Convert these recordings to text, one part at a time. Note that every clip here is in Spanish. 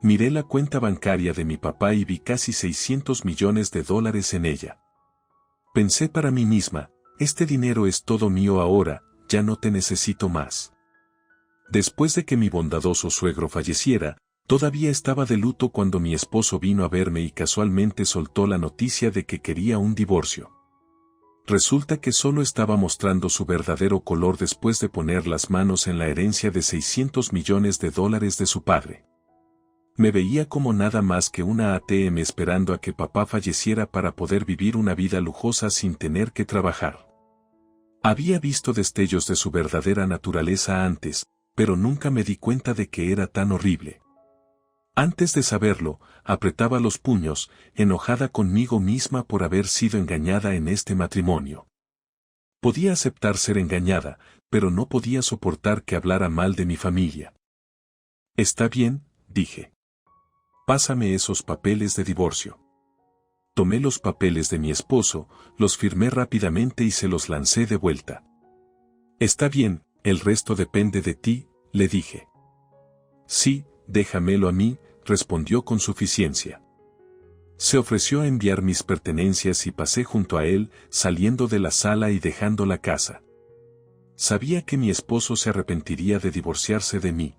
Miré la cuenta bancaria de mi papá y vi casi $600 millones en ella. Pensé para mí misma, este dinero es todo mío ahora, ya no te necesito más. Después de que mi bondadoso suegro falleciera, todavía estaba de luto cuando mi esposo vino a verme y casualmente soltó la noticia de que quería un divorcio. Resulta que solo estaba mostrando su verdadero color después de poner las manos en la herencia de $600 millones de su padre. Me veía como nada más que una ATM esperando a que papá falleciera para poder vivir una vida lujosa sin tener que trabajar. Había visto destellos de su verdadera naturaleza antes, pero nunca me di cuenta de que era tan horrible. Antes de saberlo, apretaba los puños, enojada conmigo misma por haber sido engañada en este matrimonio. Podía aceptar ser engañada, pero no podía soportar que hablara mal de mi familia. Está bien, dije. Pásame esos papeles de divorcio. Tomé los papeles de mi esposo, los firmé rápidamente y se los lancé de vuelta. Está bien, el resto depende de ti, le dije. Sí, déjamelo a mí, respondió con suficiencia. Se ofreció a enviar mis pertenencias y pasé junto a él, saliendo de la sala y dejando la casa. Sabía que mi esposo se arrepentiría de divorciarse de mí.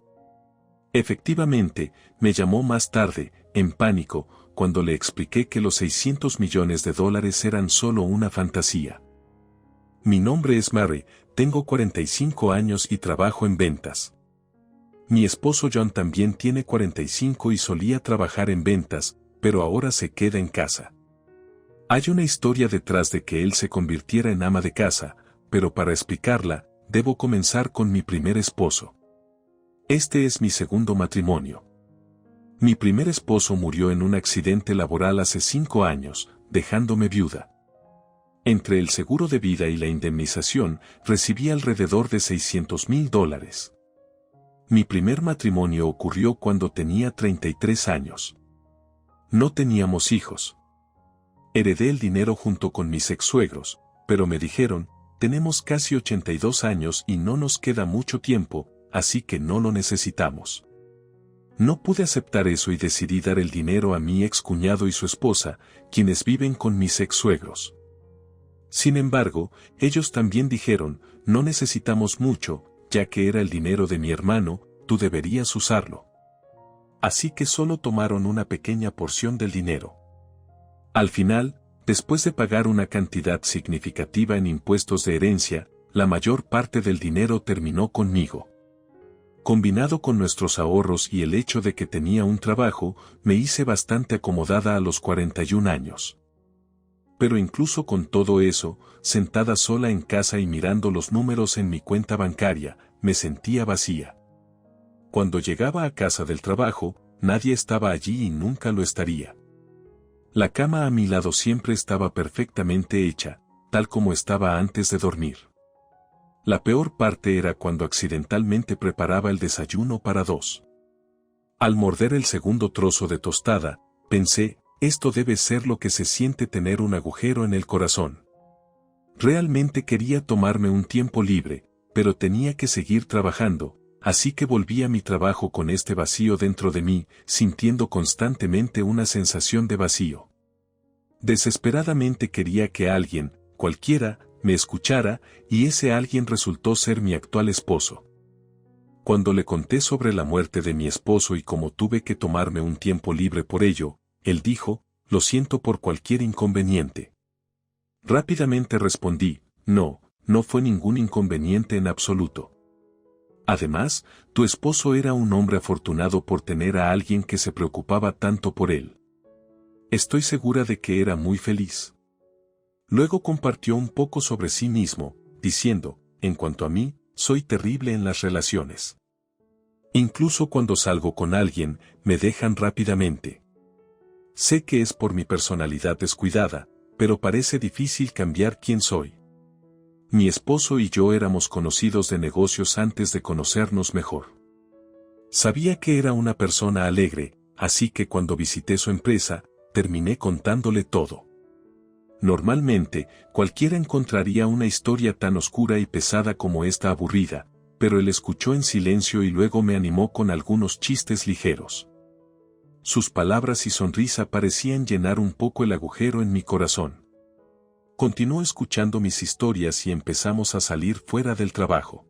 Efectivamente, me llamó más tarde, en pánico, cuando le expliqué que los $600 millones eran solo una fantasía. Mi nombre es Mary, tengo 45 años y trabajo en ventas. Mi esposo John también tiene 45 y solía trabajar en ventas, pero ahora se queda en casa. Hay una historia detrás de que él se convirtiera en ama de casa, pero para explicarla, debo comenzar con mi primer esposo. Este es mi segundo matrimonio. Mi primer esposo murió en un accidente laboral hace 5 años, dejándome viuda. Entre el seguro de vida y la indemnización, recibí alrededor de $600,000. Mi primer matrimonio ocurrió cuando tenía 33 años. No teníamos hijos. Heredé el dinero junto con mis ex-suegros, pero me dijeron, tenemos casi 82 años y no nos queda mucho tiempo, así que no lo necesitamos. No pude aceptar eso y decidí dar el dinero a mi excuñado y su esposa, quienes viven con mis ex-suegros. Sin embargo, ellos también dijeron, no necesitamos mucho, ya que era el dinero de mi hermano, tú deberías usarlo. Así que solo tomaron una pequeña porción del dinero. Al final, después de pagar una cantidad significativa en impuestos de herencia, la mayor parte del dinero terminó conmigo. Combinado con nuestros ahorros y el hecho de que tenía un trabajo, me hice bastante acomodada a los 41 años. Pero incluso con todo eso, sentada sola en casa y mirando los números en mi cuenta bancaria, me sentía vacía. Cuando llegaba a casa del trabajo, nadie estaba allí y nunca lo estaría. La cama a mi lado siempre estaba perfectamente hecha, tal como estaba antes de dormir. La peor parte era cuando accidentalmente preparaba el desayuno para 2. Al morder el segundo trozo de tostada, pensé, esto debe ser lo que se siente tener un agujero en el corazón. Realmente quería tomarme un tiempo libre, pero tenía que seguir trabajando, así que volví a mi trabajo con este vacío dentro de mí, sintiendo constantemente una sensación de vacío. Desesperadamente quería que alguien, cualquiera, me escuchara, y ese alguien resultó ser mi actual esposo. Cuando le conté sobre la muerte de mi esposo y cómo tuve que tomarme un tiempo libre por ello, él dijo, lo siento por cualquier inconveniente. Rápidamente respondí, no fue ningún inconveniente en absoluto. Además, tu esposo era un hombre afortunado por tener a alguien que se preocupaba tanto por él. Estoy segura de que era muy feliz. Luego compartió un poco sobre sí mismo, diciendo, en cuanto a mí, soy terrible en las relaciones. Incluso cuando salgo con alguien, me dejan rápidamente. Sé que es por mi personalidad descuidada, pero parece difícil cambiar quién soy. Mi esposo y yo éramos conocidos de negocios antes de conocernos mejor. Sabía que era una persona alegre, así que cuando visité su empresa, terminé contándole todo. Normalmente, cualquiera encontraría una historia tan oscura y pesada como esta aburrida, pero él escuchó en silencio y luego me animó con algunos chistes ligeros. Sus palabras y sonrisa parecían llenar un poco el agujero en mi corazón. Continuó escuchando mis historias y empezamos a salir fuera del trabajo.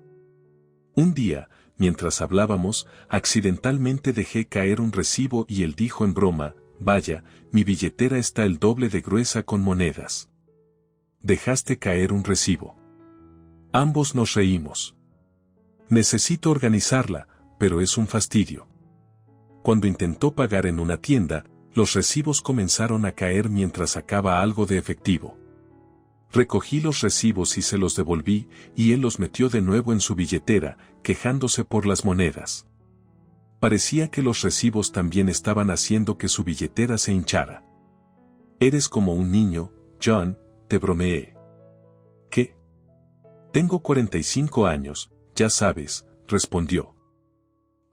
Un día, mientras hablábamos, accidentalmente dejé caer un recibo y él dijo en broma, «Vaya, mi billetera está el doble de gruesa con monedas». «¿Dejaste caer un recibo?» Ambos nos reímos. «Necesito organizarla, pero es un fastidio». Cuando intentó pagar en una tienda, los recibos comenzaron a caer mientras sacaba algo de efectivo. Recogí los recibos y se los devolví, y él los metió de nuevo en su billetera, quejándose por las monedas. Parecía que los recibos también estaban haciendo que su billetera se hinchara. «Eres como un niño, John», te bromeé. «¿Qué?» «Tengo 45 años, ya sabes», respondió.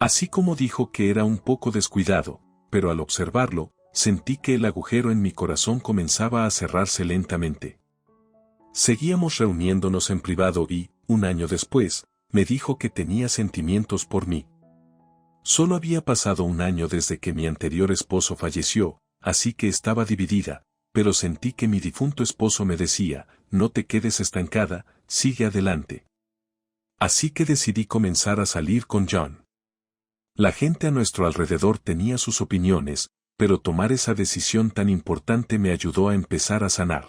Así como dijo que era un poco descuidado, pero al observarlo, sentí que el agujero en mi corazón comenzaba a cerrarse lentamente. Seguíamos reuniéndonos en privado y, un año después, me dijo que tenía sentimientos por mí. Solo había pasado un año desde que mi anterior esposo falleció, así que estaba dividida, pero sentí que mi difunto esposo me decía, «No te quedes estancada, sigue adelante». Así que decidí comenzar a salir con John. La gente a nuestro alrededor tenía sus opiniones, pero tomar esa decisión tan importante me ayudó a empezar a sanar.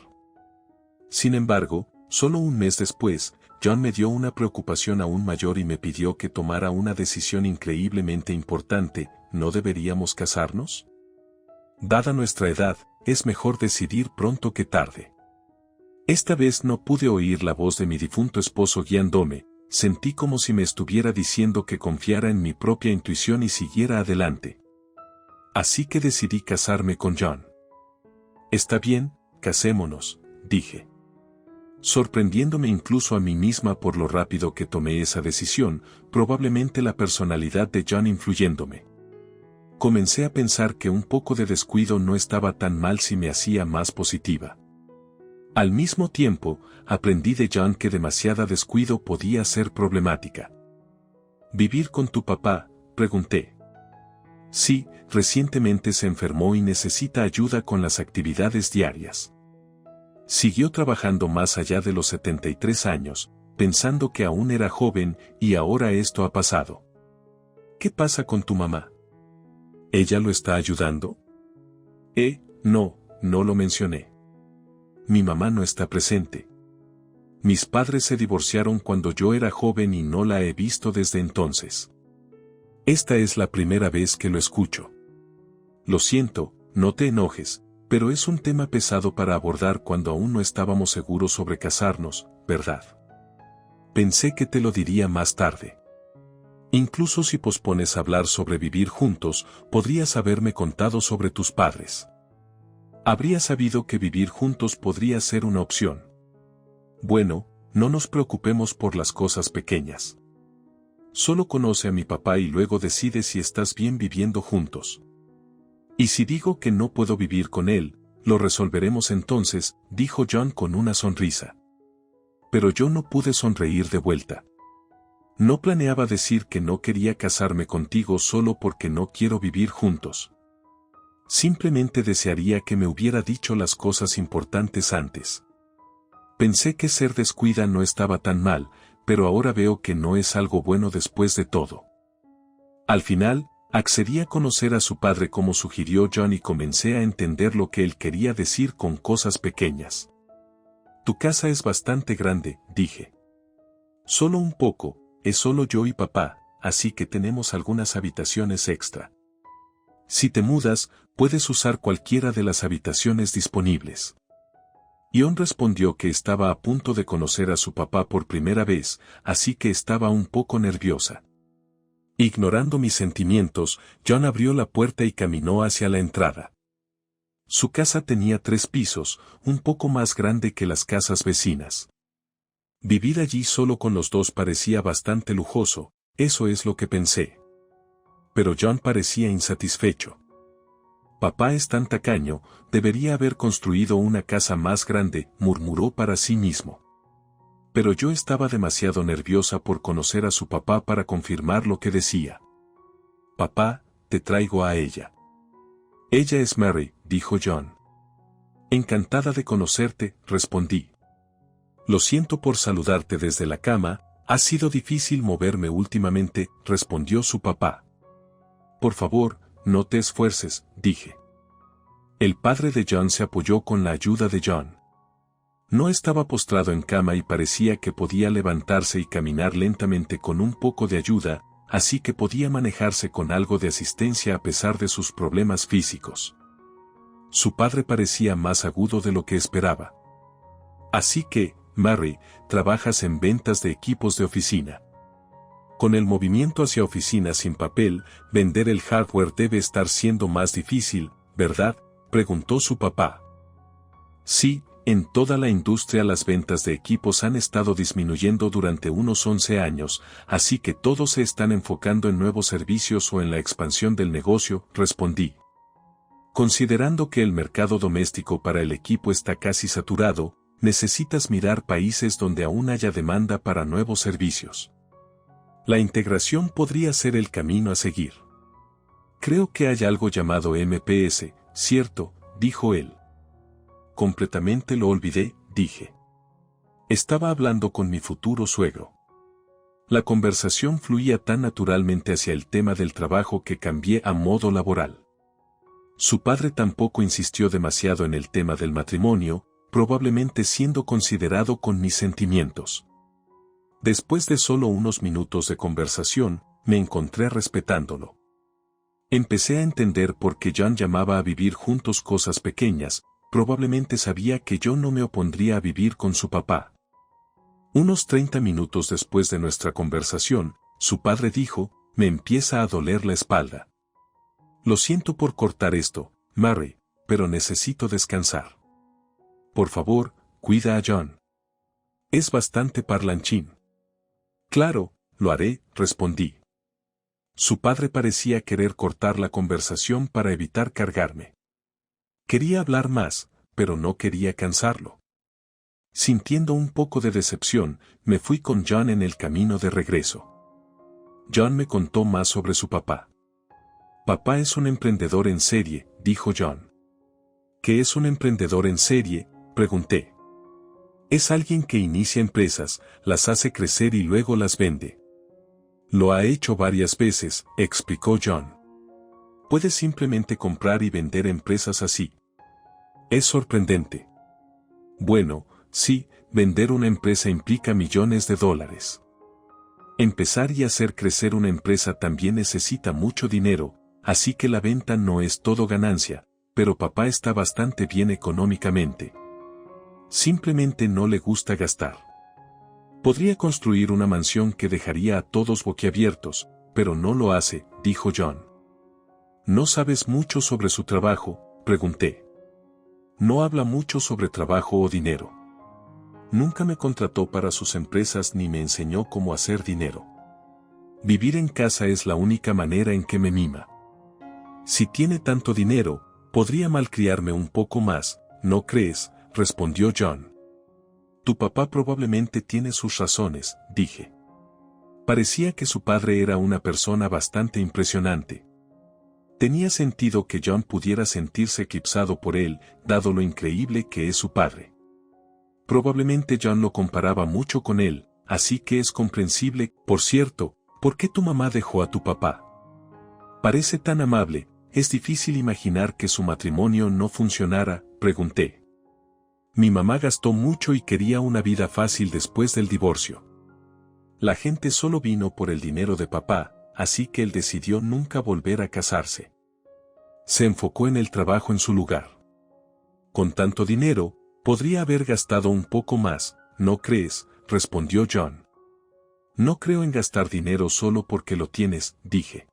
Sin embargo, solo un mes después, John me dio una preocupación aún mayor y me pidió que tomara una decisión increíblemente importante. ¿No deberíamos casarnos? Dada nuestra edad, es mejor decidir pronto que tarde. Esta vez no pude oír la voz de mi difunto esposo guiándome. Sentí como si me estuviera diciendo que confiara en mi propia intuición y siguiera adelante. Así que decidí casarme con John. «Está bien, casémonos», dije. Sorprendiéndome incluso a mí misma por lo rápido que tomé esa decisión, probablemente la personalidad de John influyéndome. Comencé a pensar que un poco de descuido no estaba tan mal si me hacía más positiva. Al mismo tiempo, aprendí de John que demasiada descuido podía ser problemática. ¿Vivir con tu papá?, pregunté. Sí, recientemente se enfermó y necesita ayuda con las actividades diarias. Siguió trabajando más allá de los 73 años, pensando que aún era joven y ahora esto ha pasado. ¿Qué pasa con tu mamá? ¿Ella lo está ayudando? No lo mencioné. Mi mamá no está presente. Mis padres se divorciaron cuando yo era joven y no la he visto desde entonces. Esta es la primera vez que lo escucho. Lo siento, no te enojes, pero es un tema pesado para abordar cuando aún no estábamos seguros sobre casarnos, ¿verdad? Pensé que te lo diría más tarde. Incluso si pospones hablar sobre vivir juntos, podrías haberme contado sobre tus padres. Habría sabido que vivir juntos podría ser una opción. Bueno, no nos preocupemos por las cosas pequeñas. Solo conoce a mi papá y luego decide si estás bien viviendo juntos. Y si digo que no puedo vivir con él, lo resolveremos entonces, dijo John con una sonrisa. Pero yo no pude sonreír de vuelta. No planeaba decir que no quería casarme contigo solo porque no quiero vivir juntos. Simplemente desearía que me hubiera dicho las cosas importantes antes. Pensé que ser descuida no estaba tan mal, pero ahora veo que no es algo bueno después de todo. Al final, accedí a conocer a su padre como sugirió John y comencé a entender lo que él quería decir con cosas pequeñas. Tu casa es bastante grande, dije. Solo un poco, es solo yo y papá, así que tenemos algunas habitaciones extra. Si te mudas, puedes usar cualquiera de las habitaciones disponibles. John respondió que estaba a punto de conocer a su papá por primera vez, así que estaba un poco nerviosa. Ignorando mis sentimientos, John abrió la puerta y caminó hacia la entrada. Su casa tenía 3 pisos, un poco más grande que las casas vecinas. Vivir allí solo con los dos parecía bastante lujoso, eso es lo que pensé. Pero John parecía insatisfecho. Papá es tan tacaño, debería haber construido una casa más grande, murmuró para sí mismo. Pero yo estaba demasiado nerviosa por conocer a su papá para confirmar lo que decía. Papá, te traigo a ella. Ella es Mary, dijo John. Encantada de conocerte, respondí. Lo siento por saludarte desde la cama, ha sido difícil moverme últimamente, respondió su papá. Por favor, no te esfuerces, dije. El padre de John se apoyó con la ayuda de John. No estaba postrado en cama y parecía que podía levantarse y caminar lentamente con un poco de ayuda, así que podía manejarse con algo de asistencia a pesar de sus problemas físicos. Su padre parecía más agudo de lo que esperaba. Así que, Mary, trabajas en ventas de equipos de oficina. Con el movimiento hacia oficinas sin papel, vender el hardware debe estar siendo más difícil, ¿verdad?, preguntó su papá. Sí, en toda la industria las ventas de equipos han estado disminuyendo durante unos 11 años, así que todos se están enfocando en nuevos servicios o en la expansión del negocio, respondí. Considerando que el mercado doméstico para el equipo está casi saturado, necesitas mirar países donde aún haya demanda para nuevos servicios. La integración podría ser el camino a seguir. Creo que hay algo llamado MPS, ¿cierto?, dijo él. Completamente lo olvidé, dije. Estaba hablando con mi futuro suegro. La conversación fluía tan naturalmente hacia el tema del trabajo que cambié a modo laboral. Su padre tampoco insistió demasiado en el tema del matrimonio, probablemente siendo considerado con mis sentimientos. Después de solo unos minutos de conversación, me encontré respetándolo. Empecé a entender por qué John llamaba a vivir juntos cosas pequeñas, probablemente sabía que yo no me opondría a vivir con su papá. Unos 30 minutos después de nuestra conversación, su padre dijo, me empieza a doler la espalda. Lo siento por cortar esto, Mary, pero necesito descansar. Por favor, cuida a John. Es bastante parlanchín. Claro, lo haré, respondí. Su padre parecía querer cortar la conversación para evitar cargarme. Quería hablar más, pero no quería cansarlo. Sintiendo un poco de decepción, me fui con John en el camino de regreso. John me contó más sobre su papá. Papá es un emprendedor en serie, dijo John. ¿Qué es un emprendedor en serie?, pregunté. Es alguien que inicia empresas, las hace crecer y luego las vende. Lo ha hecho varias veces, explicó John. Puedes simplemente comprar y vender empresas así. Es sorprendente. Bueno, sí, vender una empresa implica millones de dólares. Empezar y hacer crecer una empresa también necesita mucho dinero, así que la venta no es todo ganancia, pero papá está bastante bien económicamente. Simplemente no le gusta gastar. Podría construir una mansión que dejaría a todos boquiabiertos, pero no lo hace, dijo John. ¿No sabes mucho sobre su trabajo?, pregunté. No habla mucho sobre trabajo o dinero. Nunca me contrató para sus empresas ni me enseñó cómo hacer dinero. Vivir en casa es la única manera en que me mima. Si tiene tanto dinero, podría malcriarme un poco más, ¿no crees?, respondió John. Tu papá probablemente tiene sus razones, dije. Parecía que su padre era una persona bastante impresionante. Tenía sentido que John pudiera sentirse eclipsado por él, dado lo increíble que es su padre. Probablemente John lo comparaba mucho con él, así que es comprensible. Por cierto, ¿por qué tu mamá dejó a tu papá? Parece tan amable, es difícil imaginar que su matrimonio no funcionara, pregunté. Mi mamá gastó mucho y quería una vida fácil después del divorcio. La gente solo vino por el dinero de papá, así que él decidió nunca volver a casarse. Se enfocó en el trabajo en su lugar. Con tanto dinero, podría haber gastado un poco más, ¿no crees?, respondió John. No creo en gastar dinero solo porque lo tienes, dije.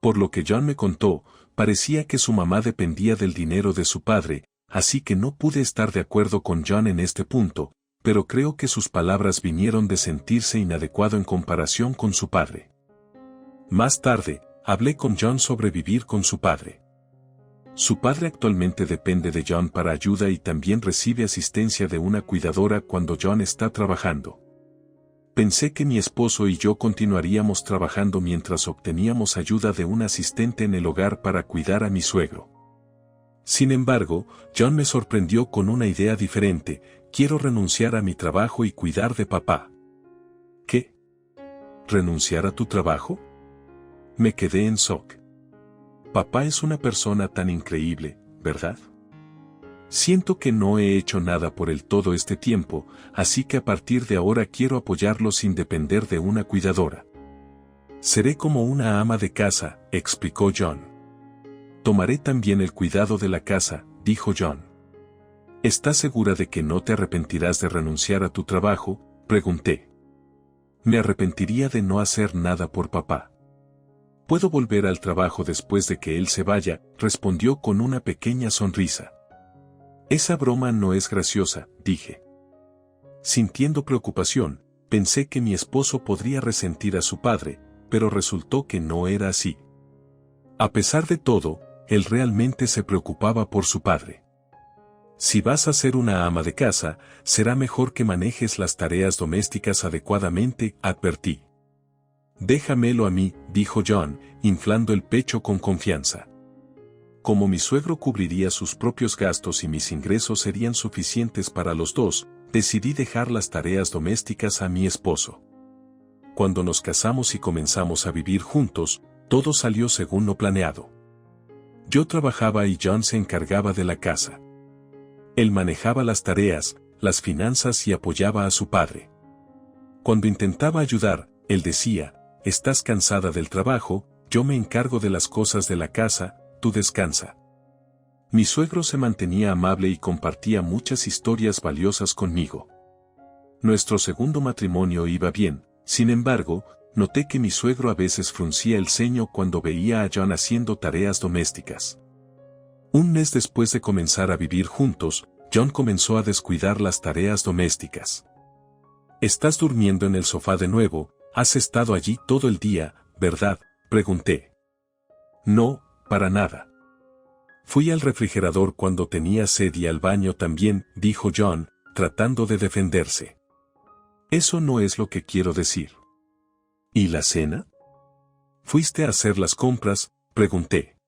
Por lo que John me contó, parecía que su mamá dependía del dinero de su padre, así que no pude estar de acuerdo con John en este punto, pero creo que sus palabras vinieron de sentirse inadecuado en comparación con su padre. Más tarde, hablé con John sobre vivir con su padre. Su padre actualmente depende de John para ayuda y también recibe asistencia de una cuidadora cuando John está trabajando. Pensé que mi esposo y yo continuaríamos trabajando mientras obteníamos ayuda de un asistente en el hogar para cuidar a mi suegro. Sin embargo, John me sorprendió con una idea diferente: quiero renunciar a mi trabajo y cuidar de papá. ¿Qué? ¿Renunciar a tu trabajo? Me quedé en shock. Papá es una persona tan increíble, ¿verdad? Siento que no he hecho nada por él todo este tiempo, así que a partir de ahora quiero apoyarlo sin depender de una cuidadora. Seré como una ama de casa, explicó John. Tomaré también el cuidado de la casa, dijo John. ¿Estás segura de que no te arrepentirás de renunciar a tu trabajo?, pregunté. Me arrepentiría de no hacer nada por papá. Puedo volver al trabajo después de que él se vaya, respondió con una pequeña sonrisa. Esa broma no es graciosa, dije. Sintiendo preocupación, pensé que mi esposo podría resentir a su padre, pero resultó que no era así. A pesar de todo, él realmente se preocupaba por su padre. Si vas a ser una ama de casa, será mejor que manejes las tareas domésticas adecuadamente, advertí. Déjamelo a mí, dijo John, inflando el pecho con confianza. Como mi suegro cubriría sus propios gastos y mis ingresos serían suficientes para los dos, decidí dejar las tareas domésticas a mi esposo. Cuando nos casamos y comenzamos a vivir juntos, todo salió según lo planeado. Yo trabajaba y John se encargaba de la casa. Él manejaba las tareas, las finanzas y apoyaba a su padre. Cuando intentaba ayudar, él decía: «Estás cansada del trabajo, yo me encargo de las cosas de la casa, tú descansa». Mi suegro se mantenía amable y compartía muchas historias valiosas conmigo. Nuestro segundo matrimonio iba bien, sin embargo, noté que mi suegro a veces fruncía el ceño cuando veía a John haciendo tareas domésticas. Un mes después de comenzar a vivir juntos, John comenzó a descuidar las tareas domésticas. «¿Estás durmiendo en el sofá de nuevo? Has estado allí todo el día, ¿verdad?», pregunté. «No, para nada. Fui al refrigerador cuando tenía sed y al baño también», dijo John, tratando de defenderse. «Eso no es lo que quiero decir». «¿Y la cena?». «¿Fuiste a hacer las compras?», pregunté.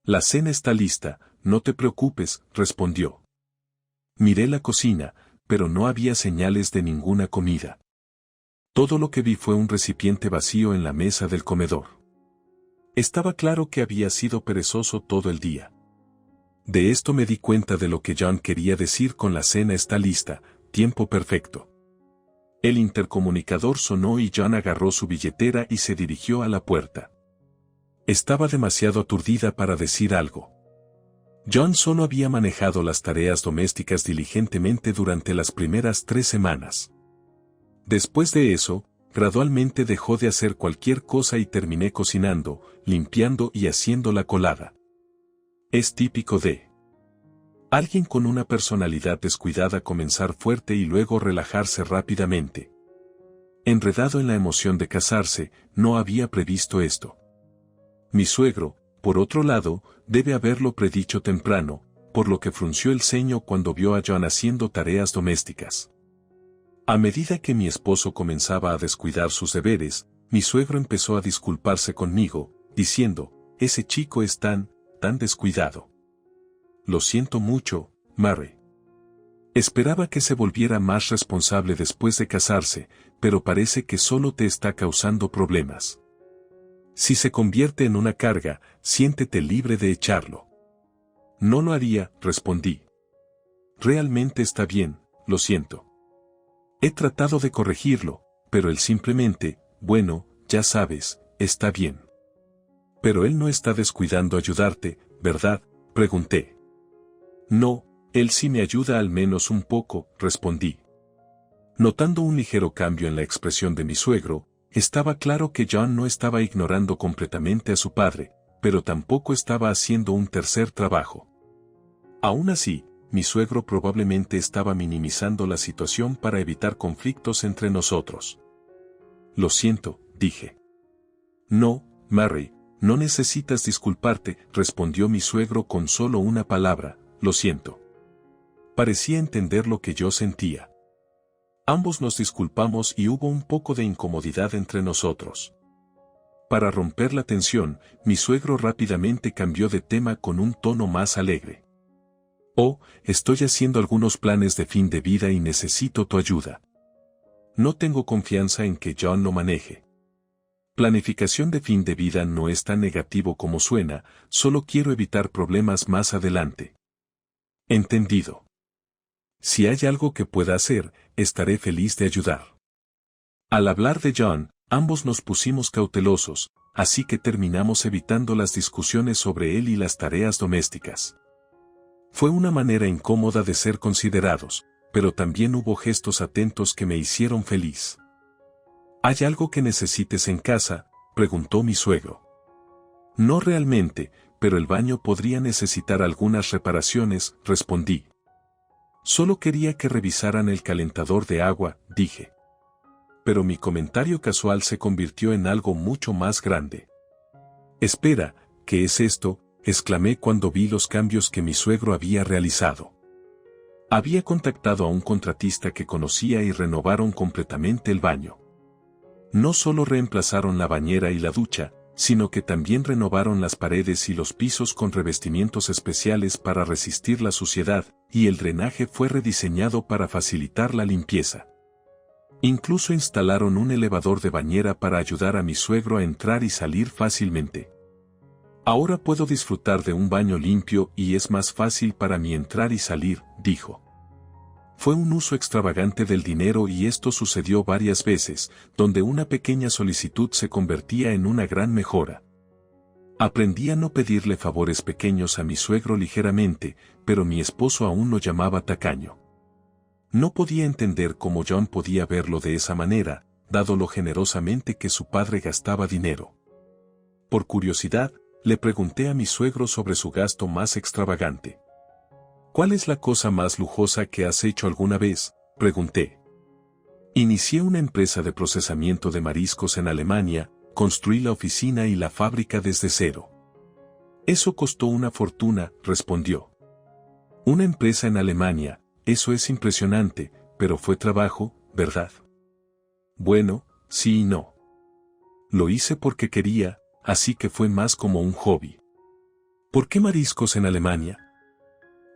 «La cena está lista, no te preocupes», respondió. Miré la cocina, pero no había señales de ninguna comida. Todo lo que vi fue un recipiente vacío en la mesa del comedor. Estaba claro que había sido perezoso todo el día. De esto me di cuenta de lo que John quería decir con «la cena está lista», tiempo perfecto. El intercomunicador sonó y John agarró su billetera y se dirigió a la puerta. Estaba demasiado aturdida para decir algo. John solo había manejado las tareas domésticas diligentemente durante las primeras 3 semanas. Después de eso, gradualmente dejó de hacer cualquier cosa y terminé cocinando, limpiando y haciendo la colada. Es típico de alguien con una personalidad descuidada comenzar fuerte y luego relajarse rápidamente. Enredado en la emoción de casarse, no había previsto esto. Mi suegro, por otro lado, debe haberlo predicho temprano, por lo que frunció el ceño cuando vio a John haciendo tareas domésticas. A medida que mi esposo comenzaba a descuidar sus deberes, mi suegro empezó a disculparse conmigo, diciendo: «Ese chico es tan descuidado». «Lo siento mucho, Mary». Esperaba que se volviera más responsable después de casarse, pero parece que solo te está causando problemas. Si se convierte en una carga, siéntete libre de echarlo. «No lo haría», respondí. «Realmente está bien, lo siento. He tratado de corregirlo, pero él simplemente, bueno, ya sabes, está bien». «Pero él no está descuidando ayudarte, ¿verdad?», pregunté. «No, él sí me ayuda al menos un poco», respondí. Notando un ligero cambio en la expresión de mi suegro, estaba claro que John no estaba ignorando completamente a su padre, pero tampoco estaba haciendo un tercer trabajo. Aún así, mi suegro probablemente estaba minimizando la situación para evitar conflictos entre nosotros. «Lo siento», dije. «No, Mary, no necesitas disculparte», respondió mi suegro con solo una palabra: «lo siento». Parecía entender lo que yo sentía. Ambos nos disculpamos y hubo un poco de incomodidad entre nosotros. Para romper la tensión, mi suegro rápidamente cambió de tema con un tono más alegre. Oh, estoy haciendo algunos planes de fin de vida y necesito tu ayuda. No tengo confianza en que John lo maneje. Planificación de fin de vida no es tan negativo como suena, solo quiero evitar problemas más adelante. Entendido. Si hay algo que pueda hacer, estaré feliz de ayudar. Al hablar de John, ambos nos pusimos cautelosos, así que terminamos evitando las discusiones sobre él y las tareas domésticas. Fue una manera incómoda de ser considerados, pero también hubo gestos atentos que me hicieron feliz. ¿Hay algo que necesites en casa?, preguntó mi suegro. No realmente, pero el baño podría necesitar algunas reparaciones, respondí. Solo quería que revisaran el calentador de agua, dije. Pero mi comentario casual se convirtió en algo mucho más grande. Espera, ¿qué es esto?, exclamé cuando vi los cambios que mi suegro había realizado. Había contactado a un contratista que conocía y renovaron completamente el baño. No solo reemplazaron la bañera y la ducha, sino que también renovaron las paredes y los pisos con revestimientos especiales para resistir la suciedad, y el drenaje fue rediseñado para facilitar la limpieza. Incluso instalaron un elevador de bañera para ayudar a mi suegro a entrar y salir fácilmente. Ahora puedo disfrutar de un baño limpio y es más fácil para mí entrar y salir, dijo. Fue un uso extravagante del dinero y esto sucedió varias veces, donde una pequeña solicitud se convertía en una gran mejora. Aprendí a no pedirle favores pequeños a mi suegro ligeramente, pero mi esposo aún lo llamaba tacaño. No podía entender cómo John podía verlo de esa manera, dado lo generosamente que su padre gastaba dinero. Por curiosidad, le pregunté a mi suegro sobre su gasto más extravagante. ¿Cuál es la cosa más lujosa que has hecho alguna vez?, pregunté. Inicié una empresa de procesamiento de mariscos en Alemania, construí la oficina y la fábrica desde cero. Eso costó una fortuna, respondió. Una empresa en Alemania, eso es impresionante, pero fue trabajo, ¿verdad? Bueno, sí y no. Lo hice porque quería, así que fue más como un hobby. ¿Por qué mariscos en Alemania?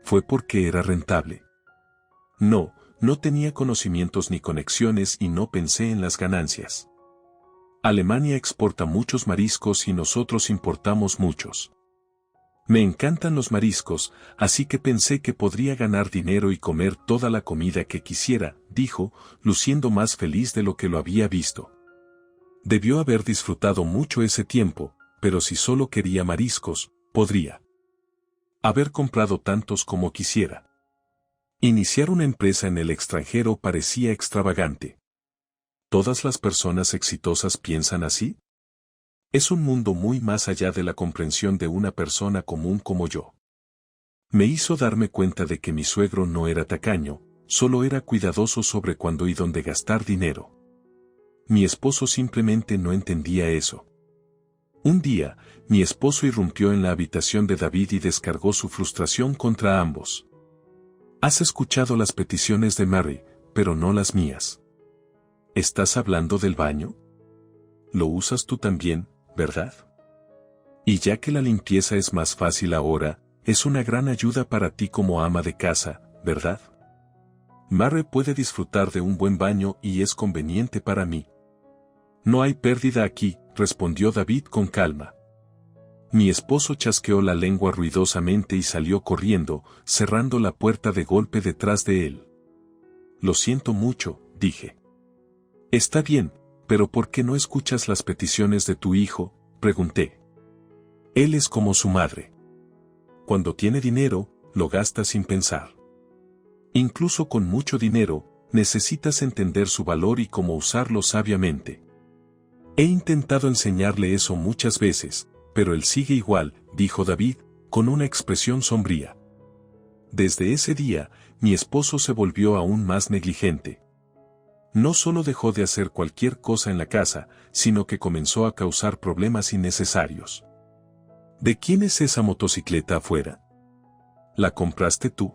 Fue porque era rentable. No tenía conocimientos ni conexiones y no pensé en las ganancias. Alemania exporta muchos mariscos y nosotros importamos muchos. Me encantan los mariscos, así que pensé que podría ganar dinero y comer toda la comida que quisiera, dijo, luciendo más feliz de lo que lo había visto. Debió haber disfrutado mucho ese tiempo, pero si solo quería mariscos, podría haber comprado tantos como quisiera. Iniciar una empresa en el extranjero parecía extravagante. ¿Todas las personas exitosas piensan así? Es un mundo muy más allá de la comprensión de una persona común como yo. Me hizo darme cuenta de que mi suegro no era tacaño, solo era cuidadoso sobre cuándo y dónde gastar dinero. Mi esposo simplemente no entendía eso. Un día, mi esposo irrumpió en la habitación de David y descargó su frustración contra ambos. Has escuchado las peticiones de Mary, pero no las mías. ¿Estás hablando del baño? Lo usas tú también, ¿verdad? Y ya que la limpieza es más fácil ahora, es una gran ayuda para ti como ama de casa, ¿verdad? Mary puede disfrutar de un buen baño y es conveniente para mí. No hay pérdida aquí, respondió David con calma. Mi esposo chasqueó la lengua ruidosamente y salió corriendo, cerrando la puerta de golpe detrás de él. Lo siento mucho, dije. Está bien, pero ¿por qué no escuchas las peticiones de tu hijo?, pregunté. Él es como su madre. Cuando tiene dinero, lo gasta sin pensar. Incluso con mucho dinero, necesitas entender su valor y cómo usarlo sabiamente. He intentado enseñarle eso muchas veces, pero él sigue igual, dijo David, con una expresión sombría. Desde ese día, mi esposo se volvió aún más negligente. No solo dejó de hacer cualquier cosa en la casa, sino que comenzó a causar problemas innecesarios. ¿De quién es esa motocicleta afuera? ¿La compraste tú?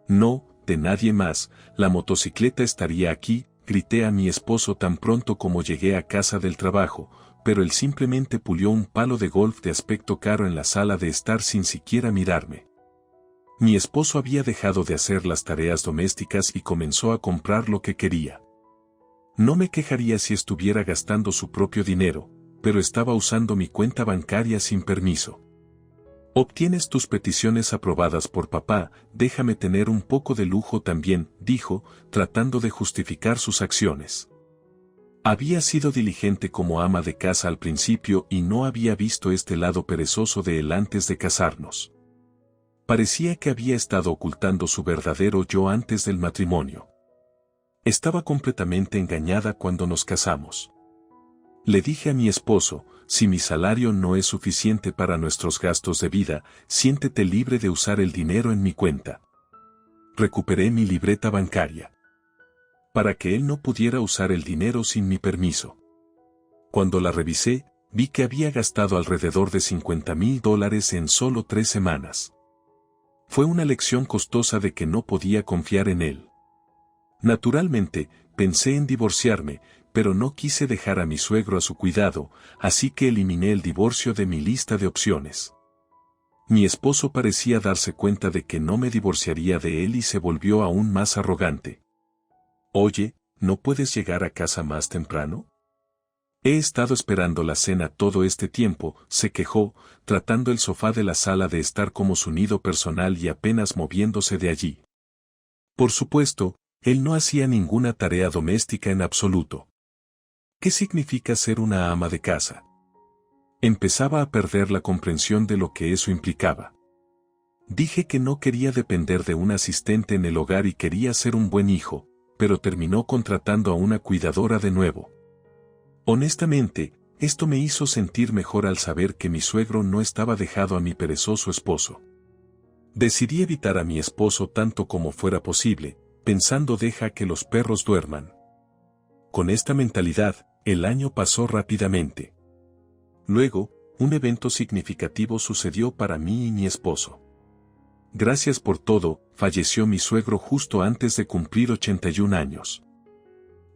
No, de nadie más, la motocicleta estaría aquí, grité a mi esposo tan pronto como llegué a casa del trabajo, pero él simplemente pulió un palo de golf de aspecto caro en la sala de estar sin siquiera mirarme. Mi esposo había dejado de hacer las tareas domésticas y comenzó a comprar lo que quería. No me quejaría si estuviera gastando su propio dinero, pero estaba usando mi cuenta bancaria sin permiso. Obtienes tus peticiones aprobadas por papá, déjame tener un poco de lujo también, dijo, tratando de justificar sus acciones. Había sido diligente como ama de casa al principio y no había visto este lado perezoso de él antes de casarnos. Parecía que había estado ocultando su verdadero yo antes del matrimonio. Estaba completamente engañada cuando nos casamos. Le dije a mi esposo, si mi salario no es suficiente para nuestros gastos de vida, siéntete libre de usar el dinero en mi cuenta. Recuperé mi libreta bancaria, para que él no pudiera usar el dinero sin mi permiso. Cuando la revisé, vi que había gastado alrededor de $50,000 en solo 3 semanas. Fue una lección costosa de que no podía confiar en él. Naturalmente, pensé en divorciarme, pero no quise dejar a mi suegro a su cuidado, así que eliminé el divorcio de mi lista de opciones. Mi esposo parecía darse cuenta de que no me divorciaría de él y se volvió aún más arrogante. Oye, ¿no puedes llegar a casa más temprano? He estado esperando la cena todo este tiempo, se quejó, tratando el sofá de la sala de estar como su nido personal y apenas moviéndose de allí. Por supuesto, él no hacía ninguna tarea doméstica en absoluto. ¿Qué significa ser una ama de casa? Empezaba a perder la comprensión de lo que eso implicaba. Dije que no quería depender de un asistente en el hogar y quería ser un buen hijo, pero terminó contratando a una cuidadora de nuevo. Honestamente, esto me hizo sentir mejor al saber que mi suegro no estaba dejado a mi perezoso esposo. Decidí evitar a mi esposo tanto como fuera posible, pensando deja que los perros duerman. Con esta mentalidad, el año pasó rápidamente. Luego, un evento significativo sucedió para mí y mi esposo. Gracias por todo, falleció mi suegro justo antes de cumplir 81 años.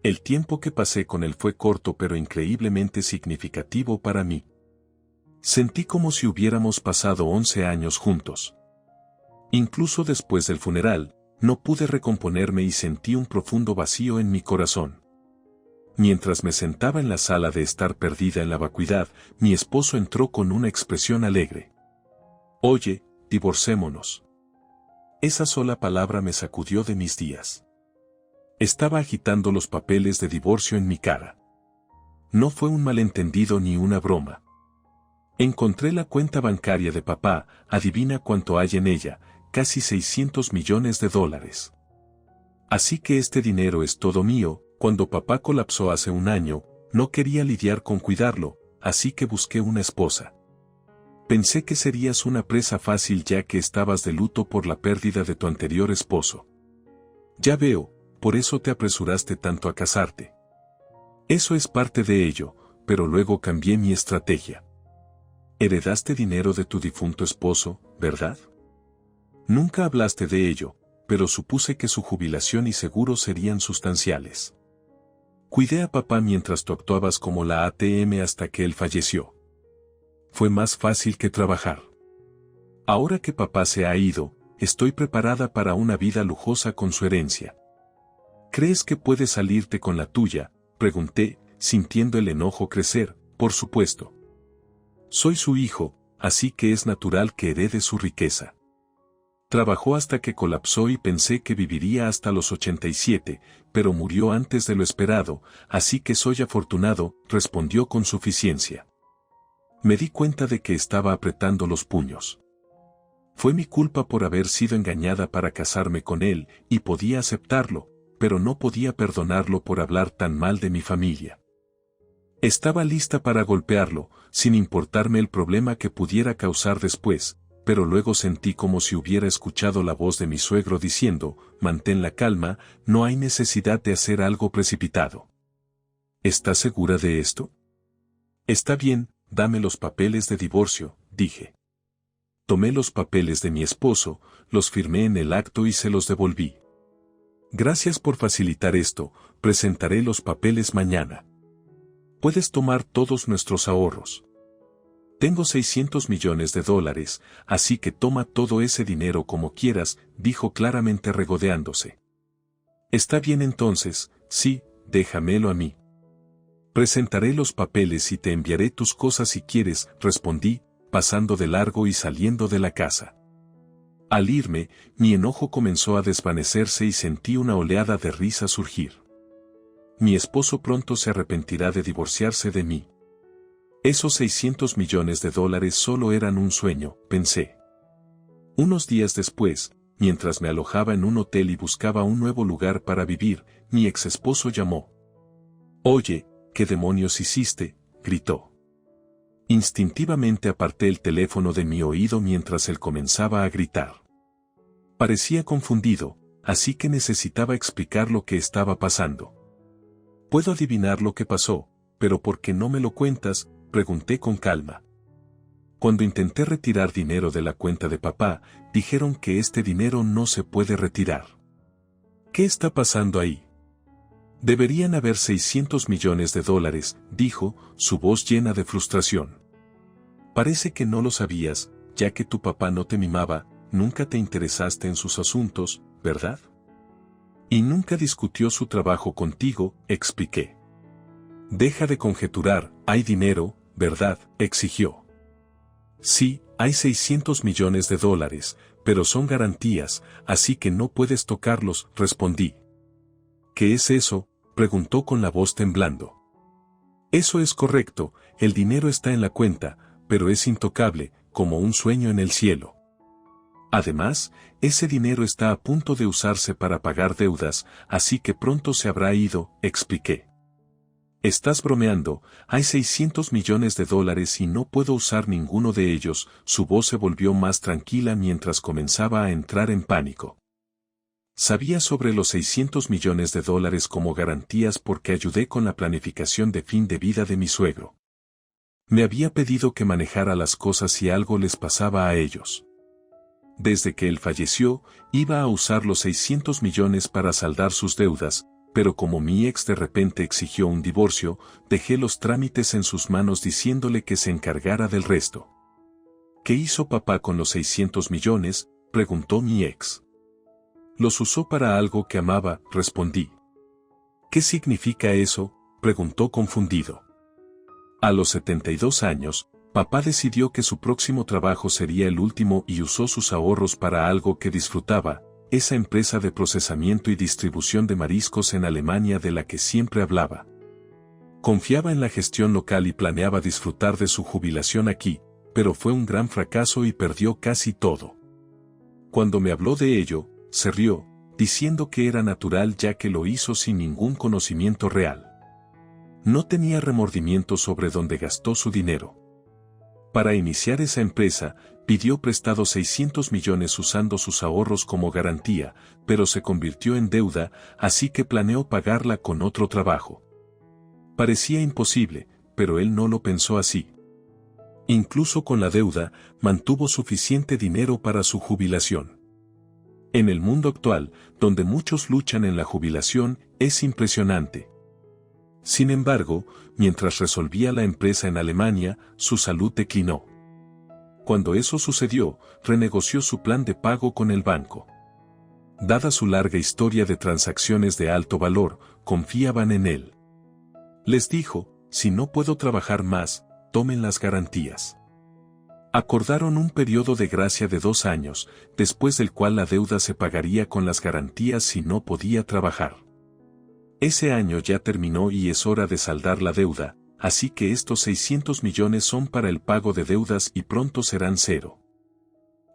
El tiempo que pasé con él fue corto pero increíblemente significativo para mí. Sentí como si hubiéramos pasado 11 años juntos. Incluso después del funeral, no pude recomponerme y sentí un profundo vacío en mi corazón. Mientras me sentaba en la sala de estar perdida en la vacuidad, mi esposo entró con una expresión alegre. Oye, divorcémonos. Esa sola palabra me sacudió de mis días. Estaba agitando los papeles de divorcio en mi cara. No fue un malentendido ni una broma. Encontré la cuenta bancaria de papá, adivina cuánto hay en ella, casi $600 millones. Así que este dinero es todo mío. Cuando papá colapsó hace un año, no quería lidiar con cuidarlo, así que busqué una esposa. Pensé que serías una presa fácil ya que estabas de luto por la pérdida de tu anterior esposo. Ya veo, por eso te apresuraste tanto a casarte. Eso es parte de ello, pero luego cambié mi estrategia. Heredaste dinero de tu difunto esposo, ¿verdad? Nunca hablaste de ello, pero supuse que su jubilación y seguro serían sustanciales. Cuidé a papá mientras tú actuabas como la ATM hasta que él falleció. Fue más fácil que trabajar. Ahora que papá se ha ido, estoy preparada para una vida lujosa con su herencia. ¿Crees que puedes salirte con la tuya?, pregunté, sintiendo el enojo crecer, por supuesto. Soy su hijo, así que es natural que herede su riqueza. Trabajó hasta que colapsó y pensé que viviría hasta los 87, pero murió antes de lo esperado, así que soy afortunado, respondió con suficiencia. Me di cuenta de que estaba apretando los puños. Fue mi culpa por haber sido engañada para casarme con él, y podía aceptarlo, pero no podía perdonarlo por hablar tan mal de mi familia. Estaba lista para golpearlo, sin importarme el problema que pudiera causar después, pero luego sentí como si hubiera escuchado la voz de mi suegro diciendo, mantén la calma, no hay necesidad de hacer algo precipitado. ¿Estás segura de esto? Está bien, dame los papeles de divorcio, dije. Tomé los papeles de mi esposo, los firmé en el acto y se los devolví. Gracias por facilitar esto, presentaré los papeles mañana. Puedes tomar todos nuestros ahorros. Tengo 600 millones de dólares, así que toma todo ese dinero como quieras, dijo claramente regodeándose. Está bien entonces, sí, déjamelo a mí. Presentaré los papeles y te enviaré tus cosas si quieres, respondí, pasando de largo y saliendo de la casa. Al irme, mi enojo comenzó a desvanecerse y sentí una oleada de risa surgir. Mi esposo pronto se arrepentirá de divorciarse de mí. Esos 600 millones de dólares solo eran un sueño, pensé. Unos días después, mientras me alojaba en un hotel y buscaba un nuevo lugar para vivir, mi ex esposo llamó. Oye, ¿qué demonios hiciste?, gritó. Instintivamente aparté el teléfono de mi oído mientras él comenzaba a gritar. Parecía confundido, así que necesitaba explicar lo que estaba pasando. Puedo adivinar lo que pasó, pero ¿por qué no me lo cuentas?, pregunté con calma. Cuando intenté retirar dinero de la cuenta de papá, dijeron que este dinero no se puede retirar. ¿Qué está pasando ahí? Deberían haber 600 millones de dólares, dijo, su voz llena de frustración. Parece que no lo sabías, ya que tu papá no te mimaba, nunca te interesaste en sus asuntos, ¿verdad? Y nunca discutió su trabajo contigo, expliqué. Deja de conjeturar, hay dinero, ¿verdad?, exigió. Sí, hay 600 millones de dólares, pero son garantías, así que no puedes tocarlos, respondí. ¿Qué es eso?, preguntó con la voz temblando. Eso es correcto, el dinero está en la cuenta, pero es intocable, como un sueño en el cielo. Además, ese dinero está a punto de usarse para pagar deudas, así que pronto se habrá ido, expliqué. Estás bromeando, hay 600 millones de dólares y no puedo usar ninguno de ellos, su voz se volvió más tranquila mientras comenzaba a entrar en pánico. Sabía sobre los 600 millones de dólares como garantías porque ayudé con la planificación de fin de vida de mi suegro. Me había pedido que manejara las cosas si algo les pasaba a ellos. Desde que él falleció, iba a usar los 600 millones para saldar sus deudas, pero como mi ex de repente exigió un divorcio, dejé los trámites en sus manos diciéndole que se encargara del resto. ¿Qué hizo papá con los 600 millones?, preguntó mi ex. Los usó para algo que amaba, respondí. ¿Qué significa eso?, preguntó confundido. A los 72 años, papá decidió que su próximo trabajo sería el último y usó sus ahorros para algo que disfrutaba, esa empresa de procesamiento y distribución de mariscos en Alemania de la que siempre hablaba. Confiaba en la gestión local y planeaba disfrutar de su jubilación aquí, pero fue un gran fracaso y perdió casi todo. Cuando me habló de ello, se rió, diciendo que era natural ya que lo hizo sin ningún conocimiento real. No tenía remordimiento sobre dónde gastó su dinero. Para iniciar esa empresa, pidió prestado 600 millones usando sus ahorros como garantía, pero se convirtió en deuda, así que planeó pagarla con otro trabajo. Parecía imposible, pero él no lo pensó así. Incluso con la deuda, mantuvo suficiente dinero para su jubilación. En el mundo actual, donde muchos luchan en la jubilación, es impresionante. Sin embargo, mientras resolvía la empresa en Alemania, su salud declinó. Cuando eso sucedió, renegoció su plan de pago con el banco. Dada su larga historia de transacciones de alto valor, confiaban en él. Les dijo, si no puedo trabajar más, tomen las garantías. Acordaron un periodo de gracia de 2 años, después del cual la deuda se pagaría con las garantías si no podía trabajar. Ese año ya terminó y es hora de saldar la deuda, así que estos 600 millones son para el pago de deudas y pronto serán 0.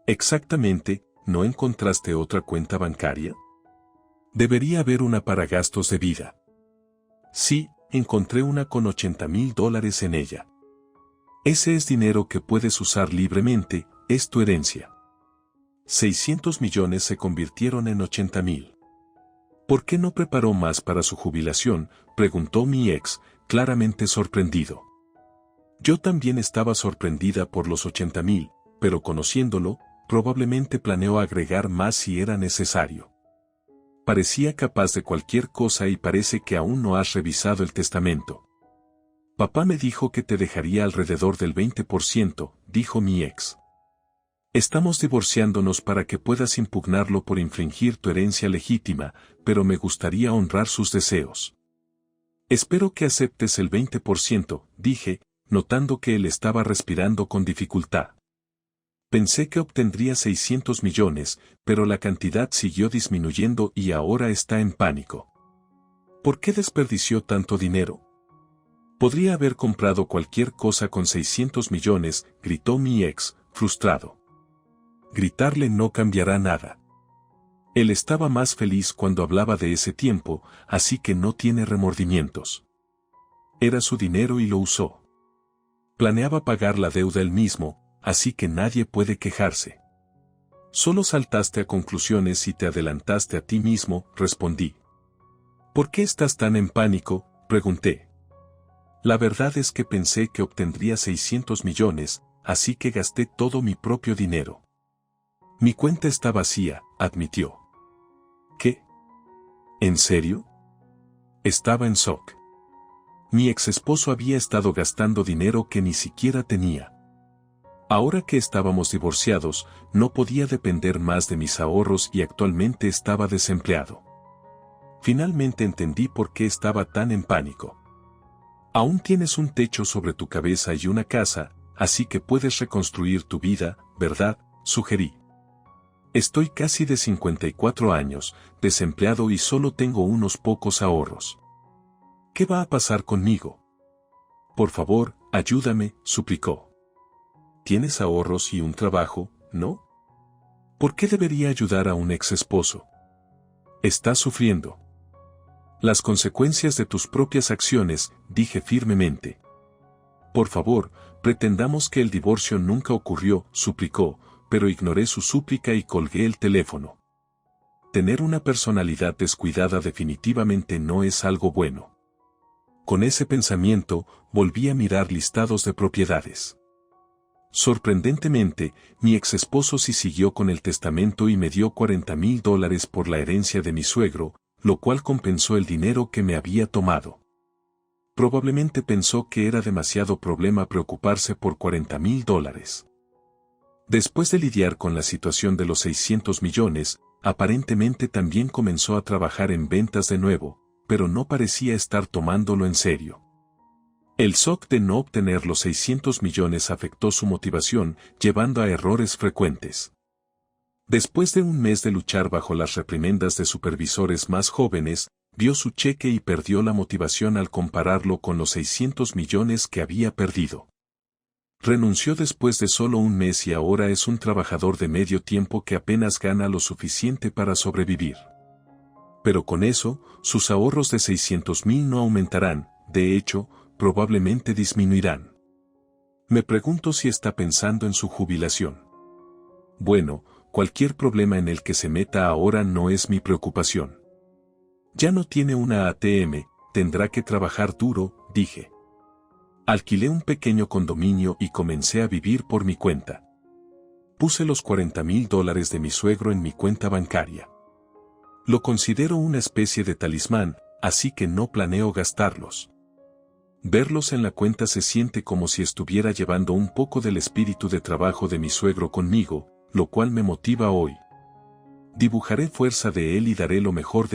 Exactamente, ¿no encontraste otra cuenta bancaria? Debería haber una para gastos de vida. Sí, encontré una con $80,000 en ella. Ese es dinero que puedes usar libremente, es tu herencia. 600 millones se convirtieron en 80,000. ¿Por qué no preparó más para su jubilación?, preguntó mi ex, claramente sorprendido. Yo también estaba sorprendida por los 80,000, pero conociéndolo, probablemente planeó agregar más si era necesario. Parecía capaz de cualquier cosa y parece que aún no has revisado el testamento. Papá me dijo que te dejaría alrededor del 20%, dijo mi ex. Estamos divorciándonos para que puedas impugnarlo por infringir tu herencia legítima, pero me gustaría honrar sus deseos. Espero que aceptes el 20%, dije, notando que él estaba respirando con dificultad. Pensé que obtendría 600 millones, pero la cantidad siguió disminuyendo y ahora está en pánico. ¿Por qué desperdició tanto dinero? Podría haber comprado cualquier cosa con 600 millones, gritó mi ex, frustrado. Gritarle no cambiará nada. Él estaba más feliz cuando hablaba de ese tiempo, así que no tiene remordimientos. Era su dinero y lo usó. Planeaba pagar la deuda él mismo, así que nadie puede quejarse. Solo saltaste a conclusiones y te adelantaste a ti mismo, respondí. ¿Por qué estás tan en pánico?, pregunté. La verdad es que pensé que obtendría 600 millones, así que gasté todo mi propio dinero. Mi cuenta está vacía, admitió. ¿Qué? ¿En serio? Estaba en shock. Mi exesposo había estado gastando dinero que ni siquiera tenía. Ahora que estábamos divorciados, no podía depender más de mis ahorros y actualmente estaba desempleado. Finalmente entendí por qué estaba tan en pánico. Aún tienes un techo sobre tu cabeza y una casa, así que puedes reconstruir tu vida, ¿verdad?, sugerí. Estoy casi de 54 años, desempleado y solo tengo unos pocos ahorros. ¿Qué va a pasar conmigo? Por favor, ayúdame, suplicó. Tienes ahorros y un trabajo, ¿no? ¿Por qué debería ayudar a un ex esposo? Estás sufriendo las consecuencias de tus propias acciones, dije firmemente. Por favor, pretendamos que el divorcio nunca ocurrió, suplicó, pero ignoré su súplica y colgué el teléfono. Tener una personalidad descuidada definitivamente no es algo bueno. Con ese pensamiento, volví a mirar listados de propiedades. Sorprendentemente, mi exesposo sí siguió con el testamento y me dio $40,000 por la herencia de mi suegro, lo cual compensó el dinero que me había tomado. Probablemente pensó que era demasiado problema preocuparse por $40,000. Después de lidiar con la situación de los 600 millones, aparentemente también comenzó a trabajar en ventas de nuevo, pero no parecía estar tomándolo en serio. El shock de no obtener los 600 millones afectó su motivación, llevando a errores frecuentes. Después de un mes de luchar bajo las reprimendas de supervisores más jóvenes, vio su cheque y perdió la motivación al compararlo con los 600 millones que había perdido. Renunció después de solo un mes y ahora es un trabajador de medio tiempo que apenas gana lo suficiente para sobrevivir. Pero con eso, sus ahorros de 600,000 no aumentarán, de hecho, probablemente disminuirán. Me pregunto si está pensando en su jubilación. Bueno, cualquier problema en el que se meta ahora no es mi preocupación. Ya no tiene una ATM, tendrá que trabajar duro, dije. Alquilé un pequeño condominio y comencé a vivir por mi cuenta. Puse los $40,000 de mi suegro en mi cuenta bancaria. Lo considero una especie de talismán, así que no planeo gastarlos. Verlos en la cuenta se siente como si estuviera llevando un poco del espíritu de trabajo de mi suegro conmigo, lo cual me motiva hoy. Dibujaré fuerza de él y daré lo mejor de